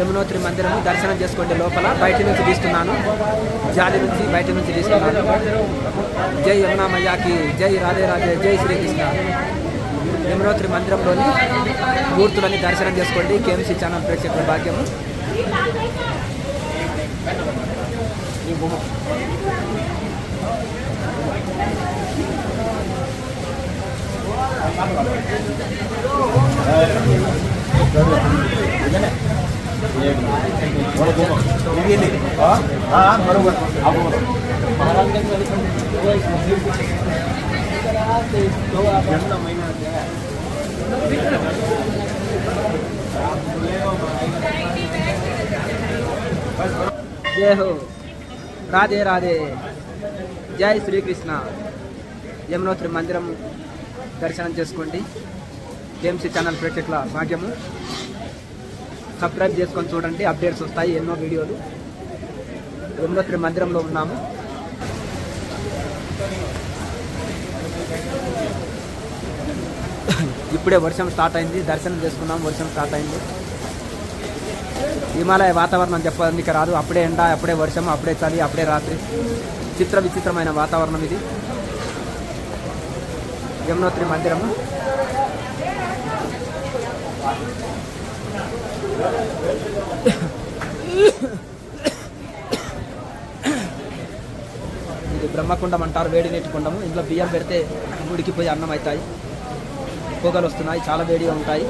యమునోత్రి మందిరము దర్శనం చేసుకోండి. లోపల బయట నుంచి తీస్తున్నాను, జాలి నుంచి బయట నుంచి తీస్తున్నాను. జై యమునా మయ్యాకి జై, రాధే రాధే, జై శ్రీకృష్ణ. యమునోత్రి మందిరంలోని మూర్తులని దర్శనం చేసుకోండి. కేఎంసీ ఛానల్ ప్రేక్షకుల భాగ్యము. జై హో, రాధే రాధే, జై శ్రీకృష్ణ. యమునోత్రి మందిరం దర్శనం చేసుకోండి. కేఎంసీ ఛానల్ ప్రేక్షకుల భాగ్యము. సబ్స్క్రైబ్ చేసుకొని చూడండి, అప్డేట్స్ వస్తాయి, ఎన్నో వీడియోలు. యమునోత్రి మందిరంలో ఉన్నాము. ఇప్పుడే వర్షం స్టార్ట్ అయింది, దర్శనం చేసుకున్నాం. వర్షం స్టార్ట్ అయింది. హిమాలయ వాతావరణం చెప్పడానికి రాదు. అప్పుడే ఎండ, అప్పుడే వర్షం, అప్పుడే చలి, అప్పుడే రాత్రి. చిత్ర విచిత్రమైన వాతావరణం ఇది. యమునోత్రి మందిరము. ఇది బ్రహ్మకుండం అంటారు, వేడి నీటి కుండము. ఇందులో బియ్యం పెడితే ఉడికిపోయి అన్నం అవుతాయి. పొగలు వస్తున్నాయి, చాలా వేడిగా ఉంటాయి.